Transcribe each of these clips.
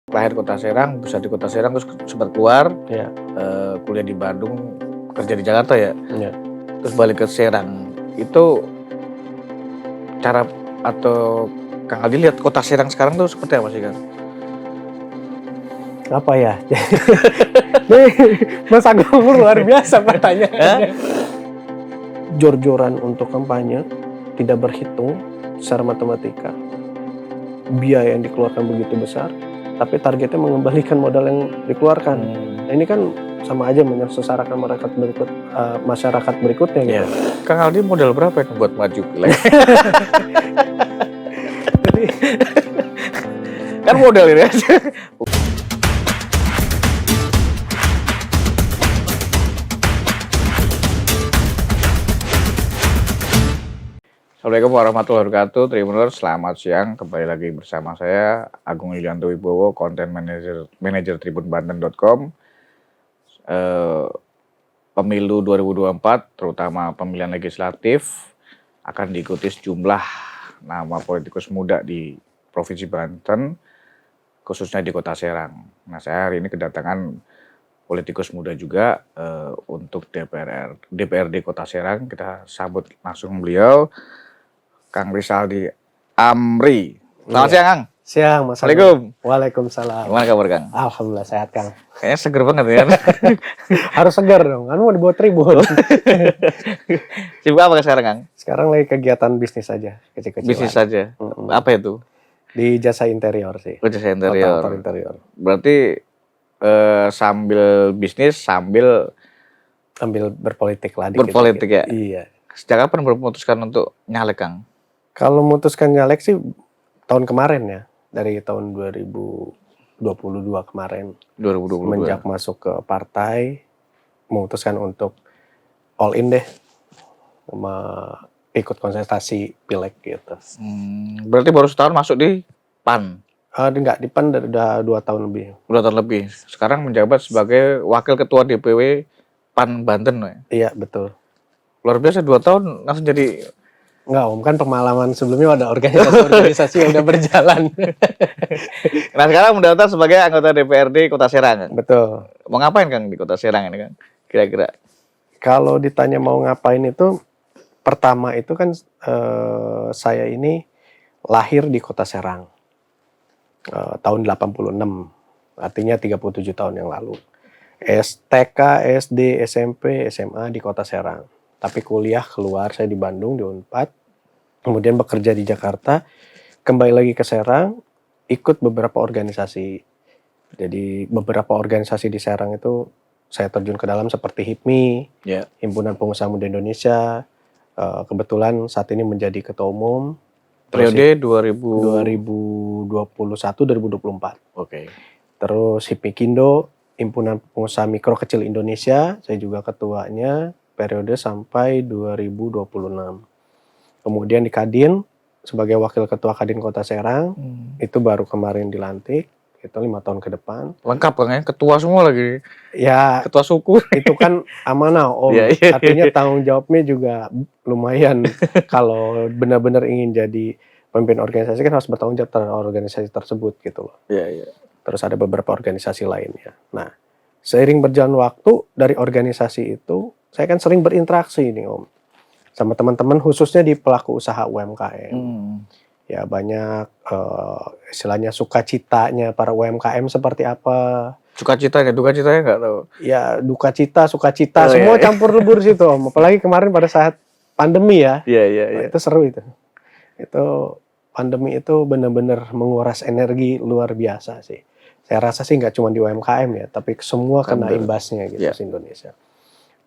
lahir kota Serang, besar di kota Serang, terus sempat keluar, Iya. kuliah di Bandung, kerja di Jakarta ya, Iya. terus balik ke Serang. Itu cara atau Kang Aldi lihat kota Serang sekarang tuh seperti apa sih, Kang? Apa ya? Mas Agung luar biasa pertanyaannya. Jor-joran untuk kampanye, tidak berhitung secara matematika. Biaya yang dikeluarkan begitu besar, tapi targetnya mengembalikan modal yang dikeluarkan. Nah, ini kan sama aja menyengsarakan masyarakat berikutnya gitu. Yeah. Kang Aldi modal berapa yang buat maju? Jadi kan modal ini aja. Assalamualaikum warahmatullahi wabarakatuh, Tribuners, selamat siang. Kembali lagi bersama saya, Agung Yulianto Wibowo, Content Manager tribunbanten.com. Pemilu 2024, terutama pemilihan legislatif, akan diikuti sejumlah nama politikus muda di Provinsi Banten, khususnya di Kota Serang. Nah, saya hari ini kedatangan politikus muda juga untuk DPRD Kota Serang. Kita sambut langsung beliau, Kang Rizaldi Amri. Selamat siang, Kang. siang, Mas. Assalamualaikum. Waalaikumsalam. Gimana kabar, Kang? Alhamdulillah sehat, Kang. Kayaknya seger banget ya. Harus segar dong, kan mau dibawa tribun. Sibuk apa sekarang, Kang? Sekarang lagi kegiatan bisnis aja, kecil-kecilan. Bisnis saja. Apa itu? Di jasa interior sih. Jasa interior. Kontraktor interior. Berarti sambil bisnis, sambil berpolitik lah. Dikit-dikit. Berpolitik ya? Iya. Sejak kapan memutuskan untuk nyalek, Kang? Kalau memutuskan nyalek sih tahun kemarin ya. Dari tahun 2022 kemarin. 2022. Semenjak masuk ke partai, memutuskan untuk all in deh. Ikut kontestasi pileg gitu. Berarti baru setahun masuk di PAN? Enggak, di PAN udah 2 tahun lebih. 2 tahun lebih. Sekarang menjabat sebagai Wakil Ketua DPW PAN Banten. Ya? Iya, betul. Luar biasa, 2 tahun langsung jadi... Enggak, Om. Kan pengalaman sebelumnya ada organisasi-organisasi yang udah berjalan. Nah, sekarang mendaftar sebagai anggota DPRD Kota Serang. Kang. Betul. Mau ngapain, Kang, di Kota Serang ini, Kang? Kira-kira? Kalau ditanya mau ngapain itu, pertama itu kan saya ini lahir di Kota Serang. Tahun 86. Artinya 37 tahun yang lalu. TK, SD, SMP, SMA di Kota Serang. Tapi kuliah keluar, saya di Bandung, di Unpad. Kemudian bekerja di Jakarta, kembali lagi ke Serang, ikut beberapa organisasi. Jadi beberapa organisasi di Serang itu saya terjun ke dalam seperti HIPMI, Himpunan Pengusaha Muda Indonesia. Kebetulan saat ini menjadi ketua umum. Periode 2021-2024. Oke. Terus HIPMI Kindo, Himpunan Pengusaha Mikro Kecil Indonesia, saya juga ketuanya periode sampai 2026. Kemudian di Kadin sebagai wakil ketua Kadin Kota Serang, itu baru kemarin dilantik, itu 5 tahun ke depan. Lengkap, Kang, ya? Ketua semua lagi. Ya, ketua suku. Itu kan amanah, Om. Artinya tanggung jawabnya juga lumayan. Kalau benar-benar ingin jadi pemimpin organisasi kan harus bertanggung jawab terhadap organisasi tersebut gitu loh. Iya. Terus ada beberapa organisasi lainnya. Nah, seiring berjalan waktu dari organisasi itu, saya kan sering berinteraksi nih, Om. Sama teman-teman khususnya di pelaku usaha UMKM. Ya banyak istilahnya sukacitanya para UMKM seperti apa. Sukacitanya, dukacitanya nggak tahu. Ya dukacita, sukacita, semua campur lebur situ, Om. Apalagi kemarin pada saat pandemi ya. Iya. Itu seru itu. Itu pandemi itu benar-benar menguras energi luar biasa sih. Saya rasa sih nggak cuma di UMKM ya, tapi semua kena imbasnya gitu di Indonesia.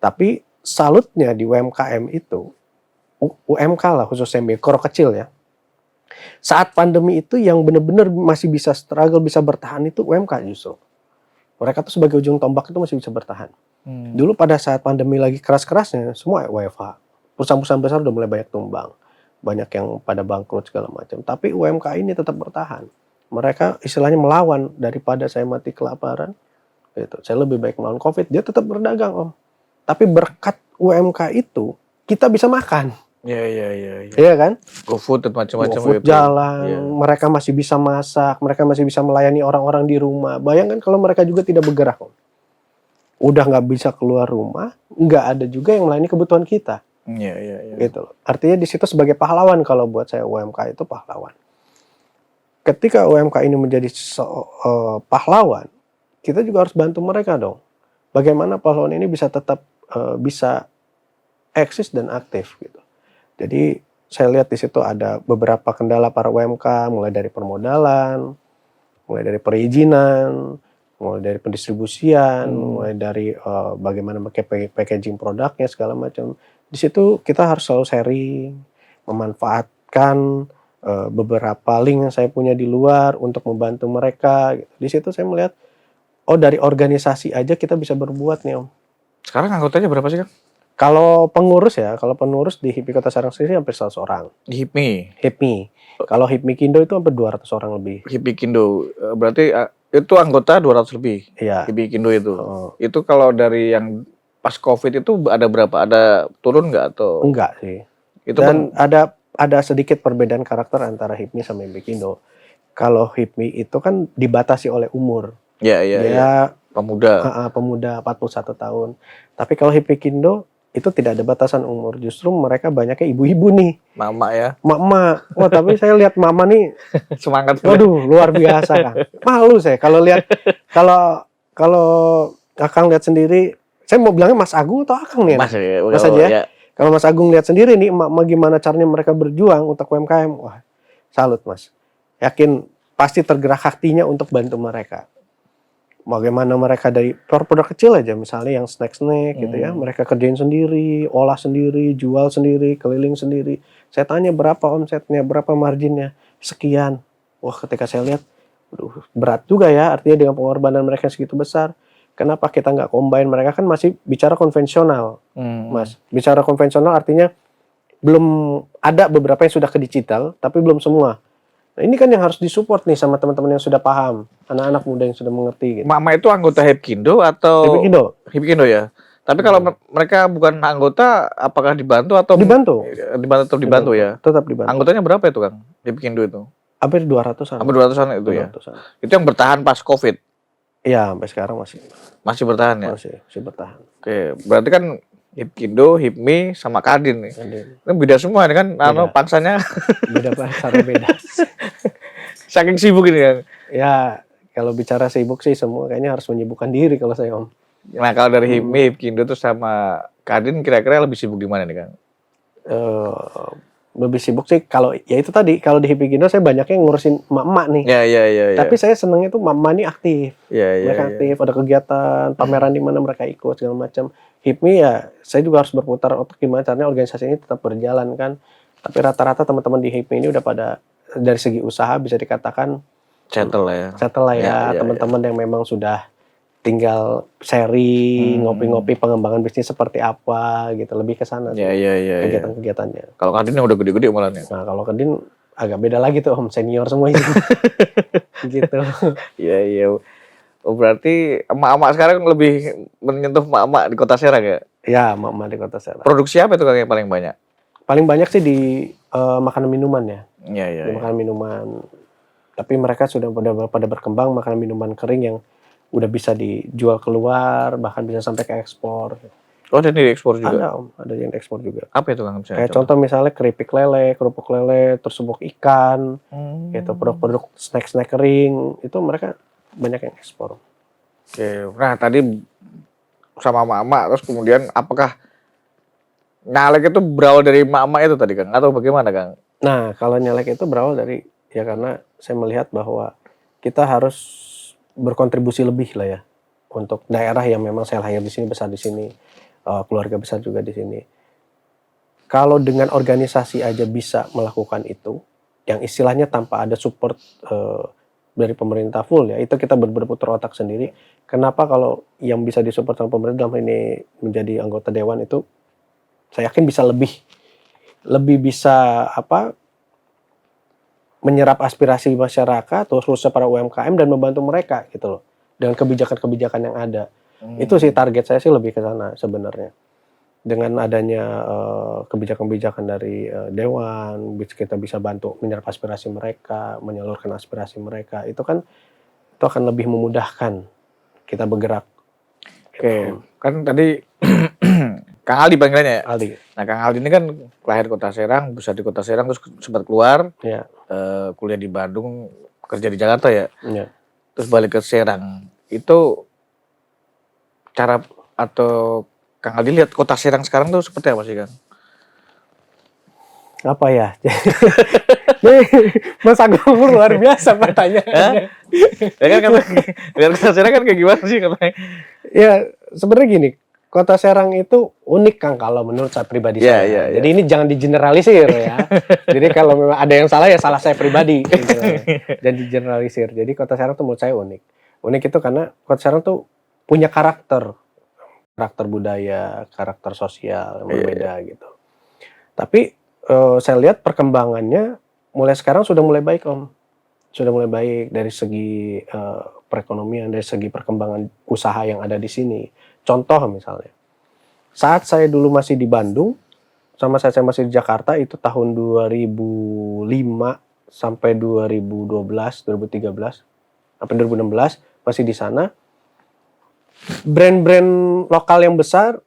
Tapi salutnya di UMKM itu, UMK lah khususnya mikro kecil ya. Saat pandemi itu yang benar-benar masih bisa struggle, bisa bertahan itu UMK justru. Mereka tuh sebagai ujung tombak itu masih bisa bertahan. Dulu pada saat pandemi lagi keras-kerasnya, semua WFH. Perusahaan-perusahaan besar udah mulai banyak tumbang. Banyak yang pada bangkrut segala macam. Tapi UMK ini tetap bertahan. Mereka istilahnya melawan daripada saya mati kelaparan. Gitu. Saya lebih baik melawan COVID. Dia tetap berdagang, Om. Tapi berkat UMK itu, kita bisa makan. Iya. Iya kan? GoFood dan macam-macam GoFood gitu. jalan, Iya. mereka masih bisa masak, mereka masih bisa melayani orang-orang di rumah. Bayangkan kalau mereka juga tidak bergerak, Om. Udah nggak bisa keluar rumah, nggak ada juga yang melayani kebutuhan kita. Iya. Gitu loh. Artinya di situ sebagai pahlawan kalau buat saya UMK itu pahlawan. Ketika UMK ini menjadi pahlawan, kita juga harus bantu mereka dong. Bagaimana pahlawan ini bisa tetap bisa eksis dan aktif gitu. Jadi saya lihat di situ ada beberapa kendala para UMK, mulai dari permodalan, mulai dari perizinan, mulai dari pendistribusian, mulai dari bagaimana packaging produknya segala macam. Di situ kita harus selalu sharing, memanfaatkan beberapa link yang saya punya di luar untuk membantu mereka. Gitu. Di situ saya melihat, oh dari organisasi aja kita bisa berbuat nih Om. Sekarang anggotanya berapa sih, Kang? Kalau pengurus di HIPMI Kota Serang sendiri hampir 100 orang. Di HIPMI. HIPMI. Kalau HIPMI Kindo itu hampir 200 orang lebih. HIPMI Kindo. Berarti itu anggota 200 lebih. Iya. HIPMI Kindo itu. Oh. Itu kalau dari yang pas Covid itu ada berapa? Ada turun nggak atau? Enggak sih. Itu Dan ada sedikit perbedaan karakter antara HIPMI sama HIPMI Kindo. Kalau HIPMI itu kan dibatasi oleh umur. Iya. Dia pemuda. Pemuda 41 tahun. Tapi kalau HIPMI Kindo itu tidak ada batasan umur. Justru mereka banyaknya ibu-ibu nih. Mama ya. Mama. Wah, tapi saya lihat mama nih Semangat. waduh, luar biasa kan. Malu saya kalau lihat kalau Akang lihat sendiri, saya mau bilangnya Mas Agung atau Akang nih? Mas Mas aja ya. Kalau Mas Agung lihat sendiri nih emak-emak gimana caranya mereka berjuang untuk UMKM. Wah, salut Mas. Yakin pasti tergerak hatinya untuk bantu mereka. Bagaimana mereka dari produk kecil aja, misalnya yang snack gitu ya, mereka kerjain sendiri, olah sendiri, jual sendiri, keliling sendiri. Saya tanya berapa omsetnya, berapa marginnya, sekian. Wah, ketika saya lihat, berat juga ya, artinya dengan pengorbanan mereka segitu besar. Kenapa kita nggak combine? Mereka kan masih bicara konvensional, Mas. Bicara konvensional artinya belum ada beberapa yang sudah ke digital, tapi belum semua. Nah, ini kan yang harus disupport nih sama teman-teman yang sudah paham, anak-anak muda yang sudah mengerti. Gitu. Mama itu anggota HIPKindo atau? HIPKindo ya. Tapi kalau mereka bukan anggota, apakah dibantu atau? Dibantu ya. Tetap dibantu. Anggotanya berapa itu, Kang? HIPKindo itu? Hampir 200-an. Hampir 200-an itu 200-an. Ya. Itu yang bertahan pas Covid. Iya, sampai sekarang masih bertahan ya. Masih bertahan. Oke, berarti kan HIPKindo, HIPMI sama Kadin nih. Ini beda semua ini kan, pangsanya. Beda. Saking sibuk ini kan. Ya, kalau bicara sibuk sih semua kayaknya harus menyibukkan diri kalau saya Om. Nah, kalau dari HIPMI, HIPKindo tuh sama Kadin kira-kira lebih sibuk di mana nih Kang? Lebih sibuk sih kalau ya itu tadi, kalau di HIPKindo saya banyaknya ngurusin emak-emak nih. Iya. Tapi saya senangnya tuh emak-emak ini aktif. Iya. Mereka aktif, ada kegiatan, pameran di mana mereka ikut segala macam. HIPMI ya, saya juga harus berputar otak gimana caranya organisasi ini tetap berjalan kan. Tapi rata-rata teman-teman di HIPMI ini udah pada dari segi usaha bisa dikatakan settle lah ya. Teman-teman yang memang sudah tinggal sharing, ngopi-ngopi pengembangan bisnis seperti apa gitu, lebih ke sana sih. Kegiatan-kegiatannya. Kalau Kadin yang udah gede-gede malahnya. Nah, kalau Kadin agak beda lagi tuh Om, senior semua itu. Gitu. Iya. Oh, berarti emak-emak sekarang lebih menyentuh emak-emak di Kota Serang ya? Ya, emak-emak di Kota Serang. Produksi apa itu Kang yang paling banyak? Paling banyak sih di makanan minuman ya. Iya. Di makanan minuman. Tapi mereka sudah pada berkembang makanan minuman kering yang udah bisa dijual keluar, bahkan bisa sampai ke ekspor. Oh, ada di ekspor juga? Ada Om, ada yang ekspor juga. Apa itu Kang? Kayak contoh misalnya keripik lele, kerupuk lele, terus subuk ikan, gitu, produk-produk snack kering, itu mereka banyak yang ekspor. Oke, nah tadi sama emak-emak, terus kemudian apakah nyalek itu berawal dari emak-emak itu tadi Kang? Atau bagaimana Kang? Nah, kalau nyalek itu berawal dari, ya karena saya melihat bahwa kita harus berkontribusi lebih lah ya, untuk daerah yang memang saya lahir di sini, besar di sini, keluarga besar juga di sini. Kalau dengan organisasi aja bisa melakukan itu, yang istilahnya tanpa ada support dari pemerintah full ya, itu kita berputar otak sendiri. Kenapa kalau yang bisa disupport sama pemerintah dalam ini menjadi anggota dewan itu, saya yakin bisa lebih bisa menyerap aspirasi masyarakat, khususnya para UMKM dan membantu mereka gitu loh, dengan kebijakan-kebijakan yang ada. Itu sih target saya sih lebih ke sana sebenarnya. dengan adanya kebijakan-kebijakan dari dewan, kita bisa bantu menyerap aspirasi mereka, menyalurkan aspirasi mereka. Itu akan lebih memudahkan kita bergerak. Oke, kan tadi Kang Aldi panggilannya ya. Aldi. Nah, Kang Aldi ini kan lahir Kota Serang, besar di Kota Serang, terus sempat keluar, Ya. kuliah di Bandung, kerja di Jakarta ya. Ya. Terus balik ke Serang. Itu cara atau Kang Aldi lihat Kota Serang sekarang tuh seperti apa sih, Kang? Apa ya? Mas Agung luar biasa pertanyaannya. Ya kan lihat Kota Serang kan kayak gimana sih katanya? Ya, sebenarnya gini, Kota Serang itu unik, Kang, kalau menurut saya pribadi Iya, saya. iya, iya. Jadi ini jangan digeneralisir ya. Jadi kalau memang ada yang salah ya salah saya pribadi gitu ya. Dan digeneralisir. Jadi Kota Serang tuh menurut saya unik. Unik itu karena Kota Serang tuh punya karakter budaya, karakter sosial yang berbeda gitu. Tapi saya lihat perkembangannya mulai sekarang sudah mulai baik, Om. Sudah mulai baik dari segi perekonomian, dari segi perkembangan usaha yang ada di sini. Contoh misalnya, saat saya dulu masih di Bandung, sama saya masih di Jakarta, itu tahun 2005 sampai 2012, 2013, sampai 2016, masih di sana. Brand-brand lokal yang besar,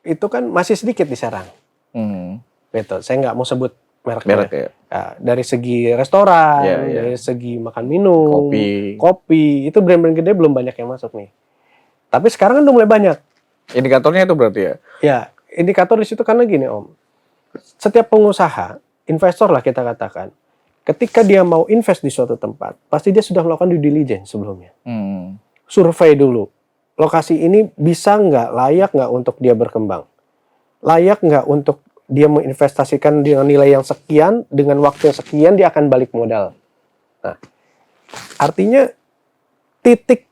itu kan masih sedikit di Serang. Gitu. Saya nggak mau sebut mereknya. Ya. Nah, dari segi restoran, dari segi makan minum, kopi, itu brand-brand gede belum banyak yang masuk nih. Tapi sekarang kan udah mulai banyak. Indikatornya itu berarti ya? Ya, indikator di situ karena gini, Om. Setiap pengusaha, investor lah kita katakan, ketika dia mau invest di suatu tempat, pasti dia sudah melakukan due diligence sebelumnya. Survei dulu. Lokasi ini bisa nggak, layak nggak untuk dia berkembang? Layak nggak untuk dia menginvestasikan dengan nilai yang sekian, dengan waktu yang sekian, dia akan balik modal. Nah, artinya titik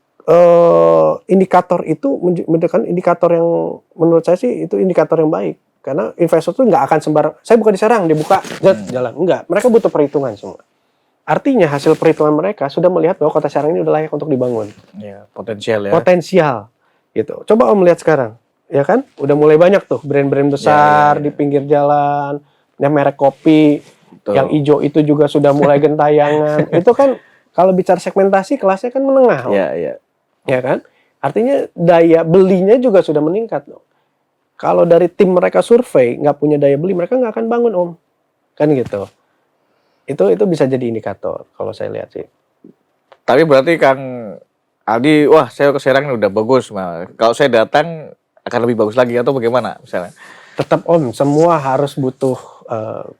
indikator itu menunjukkan indikator yang menurut saya sih itu indikator yang baik. Karena investor itu nggak akan sembarang, saya buka di Serang, dia buka, jalan. Enggak, mereka butuh perhitungan semua. Artinya hasil perhitungan mereka sudah melihat bahwa Kota Serang ini udah layak untuk dibangun. Ya, potensial ya. Potensial. Gitu. Coba Om lihat sekarang. Ya kan? Udah mulai banyak tuh brand-brand besar di pinggir jalan, yang merek kopi, yang hijau itu juga sudah mulai gentayangan. Itu kan kalau bicara segmentasi kelasnya kan menengah. Iya. Ya kan? Artinya daya belinya juga sudah meningkat. Kalau dari tim mereka survei nggak punya daya beli, mereka nggak akan bangun, Om. Kan gitu. Itu bisa jadi indikator kalau saya lihat sih. Tapi berarti Kang Aldi, wah saya ke Serang ini udah bagus. Kalau saya datang akan lebih bagus lagi atau bagaimana misalnya? Tetap, Om, semua harus butuh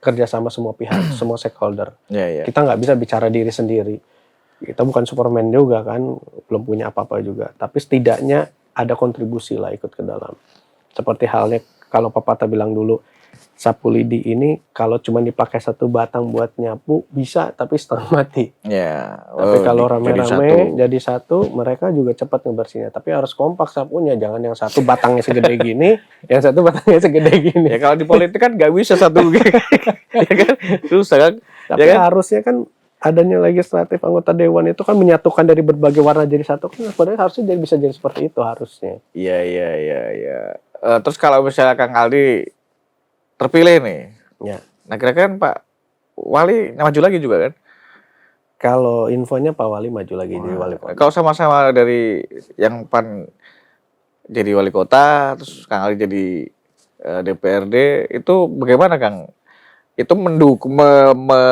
kerjasama semua pihak, semua stakeholder. Kita nggak bisa bicara diri sendiri. Kita bukan Superman juga kan, belum punya apa-apa juga. Tapi setidaknya ada kontribusi lah ikut ke dalam. Seperti halnya kalau pepatah bilang dulu, sapu lidi ini kalau cuma dipakai satu batang buat nyapu bisa, tapi setengah mati. Tapi kalau rame-rame jadi satu, mereka juga cepat ngebersihnya. Tapi harus kompak sapunya, jangan yang satu batangnya segede gini, yang satu batangnya segede gini. Ya kalau di politik kan nggak bisa satu, ya kan? Susah kan? Tapi ya kan? Harusnya kan adanya legislatif anggota dewan itu kan menyatukan dari berbagai warna jadi satu, kan sebenarnya harusnya bisa jadi seperti itu harusnya. Iya. Terus kalau misalnya Kang Aldi terpilih nih, nah kira-kira kan Pak Wali maju lagi juga kan? Kalau infonya Pak Wali maju lagi jadi wali kota. Kalau sama-sama dari yang PAN jadi wali kota, terus Kang Aldi jadi DPRD, itu bagaimana Kang? Itu mendukung,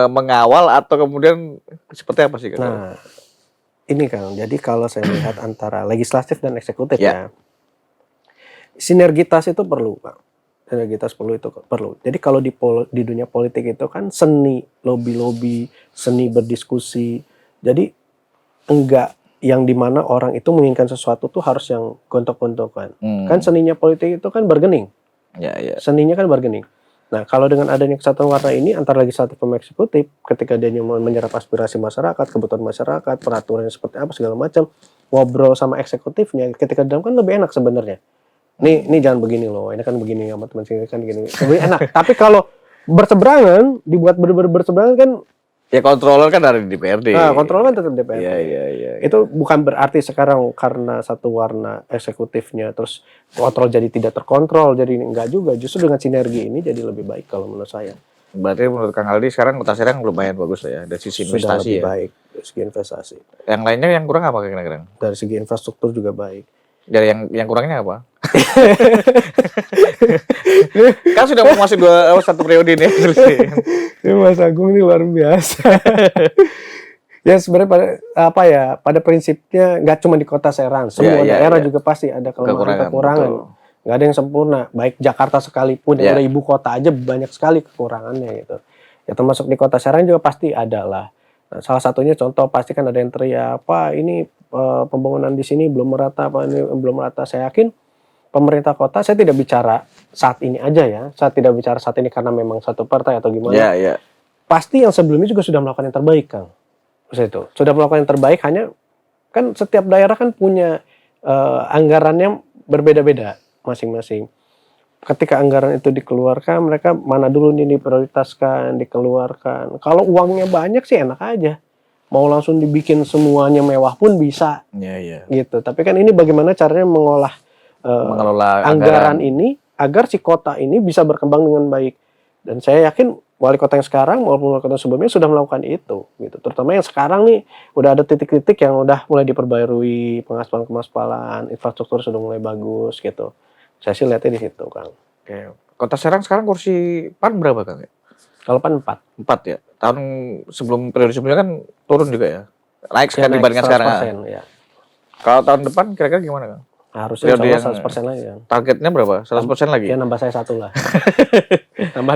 mengawal atau kemudian seperti apa sih Kang? Nah, ini Kang, jadi kalau saya lihat antara legislatif dan eksekutif ya, sinergitas itu perlu, Pak. Sinergitas perlu. Jadi kalau di dunia politik itu kan seni lobby-lobby, seni berdiskusi. Jadi enggak yang dimana orang itu menginginkan sesuatu tuh harus yang gontok-gontokan. Kan seninya politik itu kan bargaining. Seninya kan bargaining. Nah, kalau dengan adanya kesatuan warna ini antara legislatif dan eksekutif, ketika dia mau menyerap aspirasi masyarakat, kebutuhan masyarakat, peraturannya seperti apa segala macam, ngobrol sama eksekutifnya, ketika dalam kan lebih enak sebenarnya. Ini jangan begini loh, ini kan begini sama teman sini kan begini. Lebih enak. Tapi kalau berseberangan, dibuat berseberangan kan Ya kontroler kan ada di DPRD. Nah, kontrol kan tetap DPRD. Iya. Itu bukan berarti sekarang karena satu warna eksekutifnya terus kontrol jadi tidak terkontrol, jadi enggak juga. Justru dengan sinergi ini jadi lebih baik kalau menurut saya. Berarti menurut Kang Aldi sekarang Kota Serang lumayan bagus lah ya dari sisi Sudah investasi lebih ya. baik dari segi investasi. Yang lainnya yang kurang apa kira-kira? Dari segi infrastruktur juga baik. Dari yang kurangnya apa? Kan sudah mau masuk satu periode nih terus. Ya, Mas Agung ini luar biasa. Ya sebenarnya pada prinsipnya nggak cuma di Kota Serang, semua daerah juga pasti ada kelemahan-kekurangan. Nggak ada yang sempurna. Baik Jakarta sekalipun yang udah ibu kota aja banyak sekali kekurangannya gitu. Ya termasuk di Kota Serang juga pasti ada lah. Nah, salah satunya contoh pasti kan ada yang teriak, Pak ini pembangunan di sini belum merata, Pak ini belum merata. Saya yakin pemerintah kota, saya tidak bicara saat ini aja ya. Saya tidak bicara saat ini karena memang satu partai atau gimana. Pasti yang sebelumnya juga sudah melakukan yang terbaik, Kang. Itu sudah melakukan yang terbaik, hanya kan setiap daerah kan punya anggarannya berbeda-beda masing-masing. Ketika anggaran itu dikeluarkan, mereka mana dulu nih diprioritaskan, dikeluarkan. Kalau uangnya banyak sih enak aja. Mau langsung dibikin semuanya mewah pun bisa. Gitu. Tapi kan ini bagaimana caranya mengelola anggaran ini agar si kota ini bisa berkembang dengan baik. Dan saya yakin wali kota yang sekarang maupun wali kota sebelumnya sudah melakukan itu. Gitu. Terutama yang sekarang nih udah ada titik-titik yang udah mulai diperbarui, pengaspalan, infrastruktur sudah mulai bagus gitu. Saya sih lihatnya di situ, Kang. Oke. Kota Serang sekarang kursi PAN berapa, Kang? Kalau PAN 4. 4 ya. Tahun periode sebelumnya kan turun juga ya. Naik sekali dibandingkan sekarang. Ya. Kalau tahun depan kira-kira gimana, Kang? Harusnya 100% lagi, Kang. Targetnya berapa? 100% lagi? Ya nambah saya 1 lah. Nambah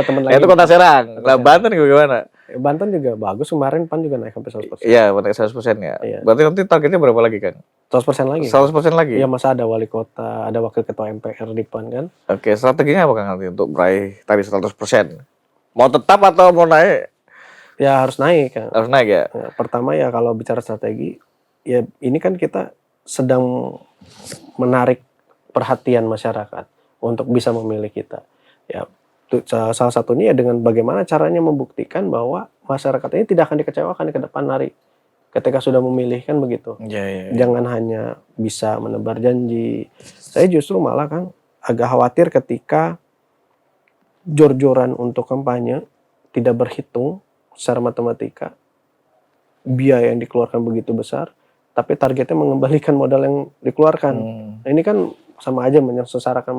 teman lagi. Itu Kota Serang. Lah Banten gimana? Banten juga bagus, kemarin PAN juga naik sampai 100%. Iya, naik 100% ya. Iya. Berarti nanti targetnya berapa lagi, Kang? 100% lagi. 100% lagi? Iya, masa ada wali kota, ada wakil ketua MPR di PAN kan. Oke, strateginya apa, Kang, nanti untuk meraih tadi 100%? Mau tetap atau mau naik? Ya harus naik, Kang. Harus naik ya? Pertama ya kalau bicara strategi, ya ini kan kita sedang menarik perhatian masyarakat untuk bisa memilih kita. Ya, salah satunya ya dengan bagaimana caranya membuktikan bahwa masyarakat ini tidak akan dikecewakan di ke depan hari ketika sudah memilih, kan begitu. Jangan hanya bisa menebar janji. Saya justru malah, Kang, agak khawatir ketika jor-joran untuk kampanye tidak berhitung secara matematika, biaya yang dikeluarkan begitu besar, tapi targetnya mengembalikan modal yang dikeluarkan. Nah, ini kan sama aja menyengsarakan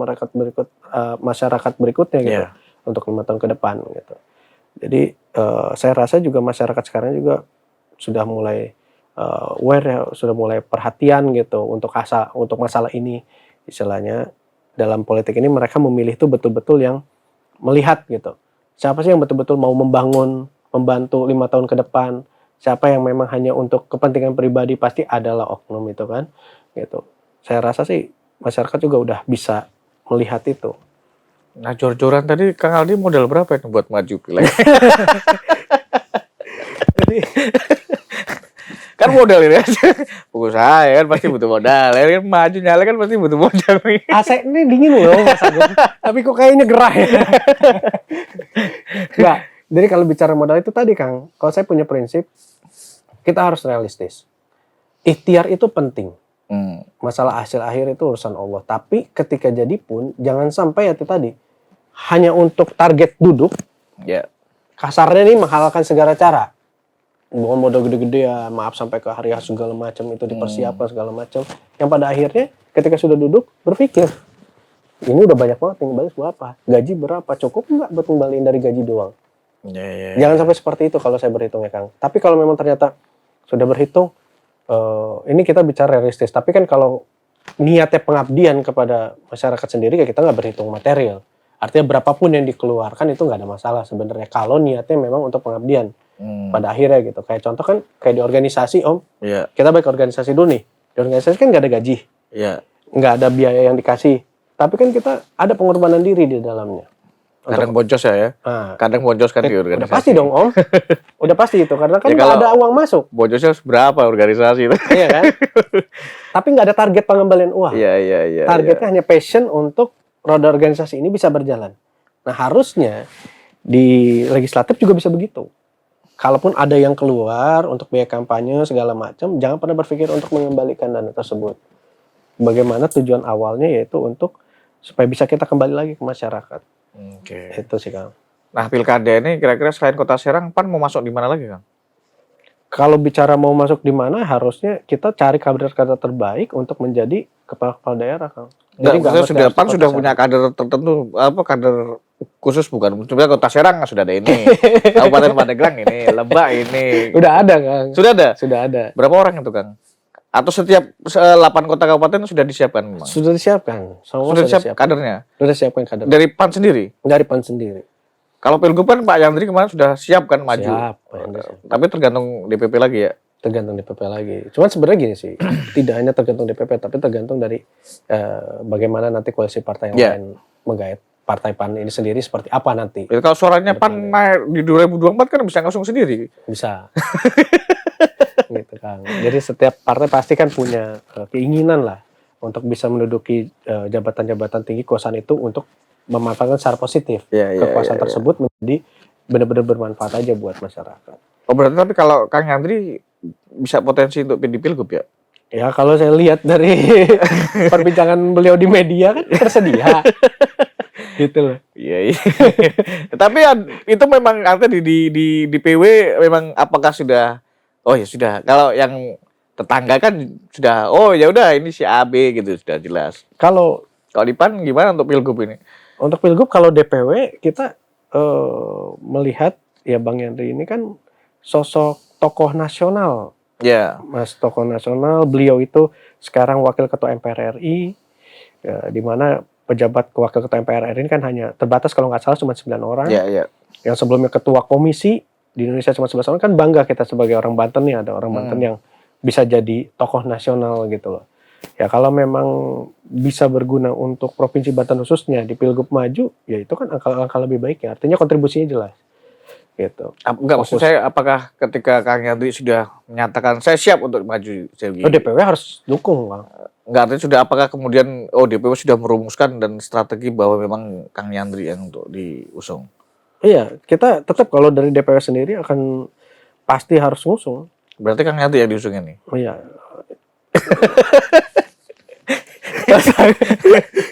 masyarakat berikutnya gitu, untuk 5 tahun ke depan gitu. Jadi saya rasa juga masyarakat sekarang juga sudah mulai aware ya, sudah mulai perhatian gitu untuk masalah ini. Istilahnya dalam politik ini mereka memilih itu betul-betul yang melihat gitu. Siapa sih yang betul-betul mau membantu 5 tahun ke depan? Siapa yang memang hanya untuk kepentingan pribadi? Pasti adalah oknum itu kan, gitu. Saya rasa sih masyarakat juga udah bisa melihat itu. Nah, jor-joran tadi Kang Aldi modal berapa itu buat maju pilek? Jadi kan modal ini pengusaha ya kan pasti butuh modal, ya kan maju nyala kan pasti butuh modal. AC ini dingin loh Mas Agung, tapi kok kayaknya gerah ya. Enggak, jadi kalau bicara modal itu tadi, Kang, kalau saya punya prinsip, kita harus realistis. Ikhtiar itu penting. Masalah hasil akhir itu urusan Allah. Tapi ketika jadi pun, jangan sampai itu tadi, hanya untuk target duduk, kasarnya nih menghalalkan segala cara. Bukan modal gede-gede ya, maaf sampai ke hari segala macam itu dipersiapkan segala macam. Yang pada akhirnya ketika sudah duduk berpikir, ini udah banyak banget yang bagus berapa? Gaji berapa? Cukup nggak buat ngembaliin dari gaji doang? Jangan sampai seperti itu kalau saya berhitung ya, Kang. Tapi kalau memang ternyata sudah berhitung, ini kita bicara realistis. Tapi kan kalau niatnya pengabdian kepada masyarakat sendiri, ya kita nggak berhitung material. Artinya berapapun yang dikeluarkan itu nggak ada masalah sebenarnya. Kalau niatnya memang untuk pengabdian. Pada akhirnya gitu. Kayak contoh kan kayak di organisasi, Om. Kita baik organisasi dulu nih. Di organisasi kan nggak ada gaji. Nggak ada biaya yang dikasih. Tapi kan kita ada pengorbanan diri di dalamnya. Kadang boncos ya. Kadang boncos kan di organisasi. Udah pasti dong, Om. Udah pasti itu. Karena kan nggak ada uang masuk. Boncosnya berapa organisasi itu? Iya kan? Tapi nggak ada target pengembalian uang. Targetnya hanya passion untuk roda organisasi ini bisa berjalan. Nah, harusnya di legislatif juga bisa begitu. kalaupun ada yang keluar untuk biaya kampanye segala macam, jangan pernah berpikir untuk mengembalikan dana tersebut. Bagaimana tujuan awalnya yaitu untuk supaya bisa kita kembali lagi ke masyarakat. Oke. Itu sih, Kang. Nah, pilkada ini kira-kira selain Kota Serang, PAN mau masuk di mana lagi, Kang? Kalau bicara mau masuk di mana, harusnya kita cari kader-kader terbaik untuk menjadi kepala daerah, Kang. Enggak, maksudnya mesti sudah harus di PAN Kota sudah Serang. punya kader tertentu, apa kader khusus bukan? Sebenarnya Kota Serang sudah ada ini, Kabupaten Pandeglang ini, Lebak ini. Udah ada, Kang. Sudah ada? Sudah ada. Berapa orang itu, Kang? Atau setiap 8 kota kabupaten sudah disiapkan memang? Sudah disiapkan. Semua Sudah siap disiapkan. kadernya? Sudah siapkan kader. Dari PAN sendiri? Dari PAN sendiri. Kalau Pilgub kan Pak Yandri kemarin sudah siap kan maju. Siap, Pak Yandri siap. Tapi tergantung DPP lagi ya. Tergantung DPP lagi. Cuman sebenarnya gini sih, tidak hanya tergantung DPP, tapi tergantung dari bagaimana nanti koalisi partai yang lain menggait partai PAN ini sendiri seperti apa nanti. Jadi kalau suaranya PAN naik di 2024 kan bisa ngusung sendiri. Bisa. Gitu, Kang. Jadi setiap partai pasti kan punya keinginan lah untuk bisa menduduki jabatan-jabatan tinggi kekuasaan itu untuk memanfaatkan secara positif kekuasaan tersebut menjadi benar-benar bermanfaat aja buat masyarakat. Oh berarti tapi kalau Kang Yandri bisa potensi untuk di Pilgub ya? Ya kalau saya lihat dari perbincangan beliau di media kan tersedia. Gitu loh. Iya. Tapi itu memang artinya di PW memang apakah sudah oh ya sudah. Kalau yang tetangga kan sudah oh ya udah ini si AB gitu sudah jelas. Kalau di PAN gimana untuk Pilgub ini? Untuk Pilgub kalau DPW kita melihat ya Bang Yandri ini kan sosok tokoh nasional. Ya. Mas tokoh nasional, beliau itu sekarang wakil ketua MPR RI, ya, di mana pejabat wakil ketua MPR RI ini kan hanya terbatas kalau nggak salah cuma 9 orang. Iya. Yang sebelumnya ketua komisi di Indonesia cuma 11 orang, kan bangga kita sebagai orang Banten nih, ada orang Banten yang bisa jadi tokoh nasional gitu loh. Ya kalau memang bisa berguna untuk Provinsi Banten khususnya di Pilgub maju, ya itu kan angka lebih baik ya. Artinya kontribusinya jelas. Gitu. Enggak, maksud saya apakah ketika Kang Yandri sudah menyatakan saya siap untuk maju DPW harus dukung, Bang. Enggak, artinya sudah apakah kemudian DPW sudah merumuskan dan strategi bahwa memang Kang Yandri yang untuk diusung? Iya, kita tetap kalau dari DPW sendiri akan pasti harus ngusung. Berarti Kang Yandri yang diusung ini? Oh iya.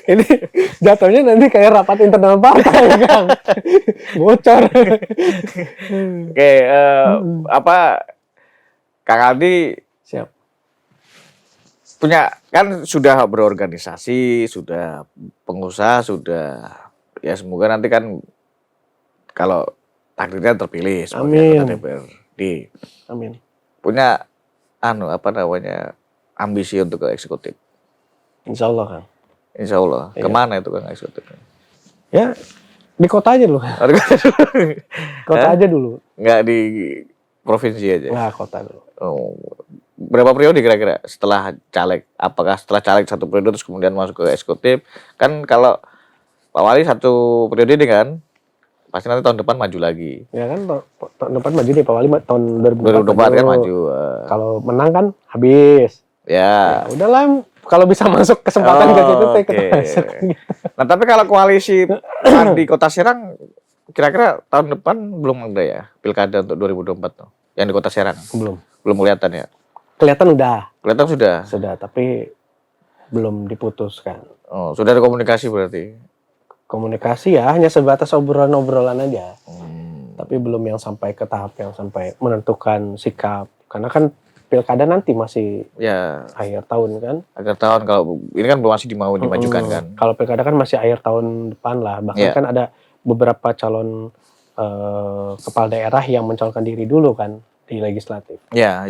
Ini jatuhnya nanti kayak rapat internal partai, Kang. Bocor. Oke, Kang Aldi siap. Punya kan sudah berorganisasi, sudah pengusaha, sudah ya semoga nanti kan kalau takdirnya terpilih sebagai anggota DPRD. Amin. Punya ambisi untuk ke eksekutif. Insya Allah, Kang. Insya Allah. Iya. Kemana itu Kang eksekutifnya? Ya di kota aja dulu. Kota aja dulu. Nggak di provinsi aja? Nggak, kota dulu. Oh. Berapa periode kira-kira setelah caleg? Apakah setelah caleg 1 periode terus kemudian masuk ke eksekutif? Kan kalau Pak Wali 1 periode ini kan, pasti nanti tahun depan maju lagi. Ya kan tahun depan maju deh Pak Wali tahun 2024 kan maju. Kalau menang kan habis. Ya. Udahlah, kalau bisa masuk kesempatan ke situ kita masuk. Nah tapi kalau koalisi di Kota Serang, kira-kira tahun depan belum ada ya pilkada untuk 2024 tuh, yang di Kota Serang? Belum kelihatan ya? Kelihatan udah. Kelihatan sudah? Sudah, tapi belum diputuskan. Oh, sudah ada komunikasi berarti? Komunikasi ya, hanya sebatas obrolan-obrolan aja. Tapi belum yang sampai ke tahap yang sampai menentukan sikap. Karena kan pilkada nanti masih akhir tahun kan. Akhir tahun, kalau ini kan masih mau dimajukan kan. Kalau pilkada kan masih akhir tahun depan lah. Bahkan kan ada beberapa calon kepala daerah yang mencalonkan diri dulu kan di legislatif. Ya.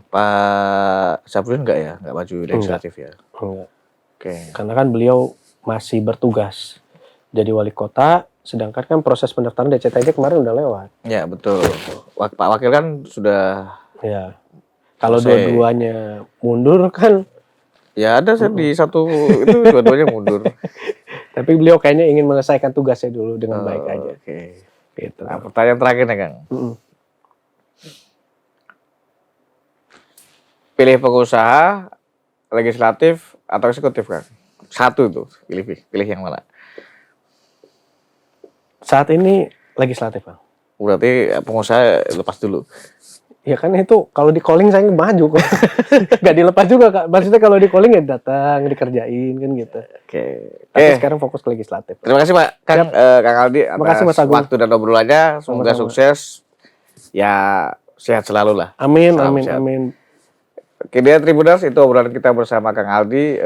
Pak Sapruddin enggak maju legislatif ya? Enggak. Oke. Karena kan beliau masih bertugas jadi wali kota, sedangkan kan proses pendaftaran DCTD kemarin udah lewat. Ya betul. Pak Wakil kan sudah. Ya. Kalau dua-duanya mundur kan. Ya ada di satu itu dua-duanya mundur. Tapi beliau kayaknya ingin menyelesaikan tugasnya dulu dengan baik aja. Oke. Gitu. Nah, pertanyaan terakhir nih Kang. Pilih pengusaha, legislatif atau eksekutif Kang? Satu tuh, pilih yang mana? Saat ini legislatif, Bang. berarti pengusaha lepas dulu. Ya kan itu kalau di calling saya maju kok. Gak dilepas juga Kak. Maksudnya kalau di calling ya datang, dikerjain kan gitu. Oke. Tapi Oke. sekarang fokus ke legislatif. Terima kasih Pak Kang, Kang Aldi Makasih, atas Mas Agung. waktu dan obrolannya. Semoga Sama-sama. sukses. Ya sehat selalu lah. Amin, Salam amin, sehat. amin. Oke, dia Tribuners, itu obrolan kita bersama Kang Aldi,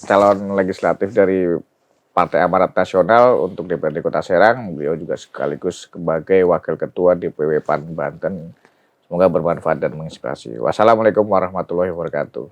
calon legislatif dari Partai Amanat Nasional untuk DPRD Kota Serang. Beliau juga sekaligus sebagai Wakil Ketua DPW PAN Banten. Semoga bermanfaat dan menginspirasi. Wassalamualaikum warahmatullahi wabarakatuh.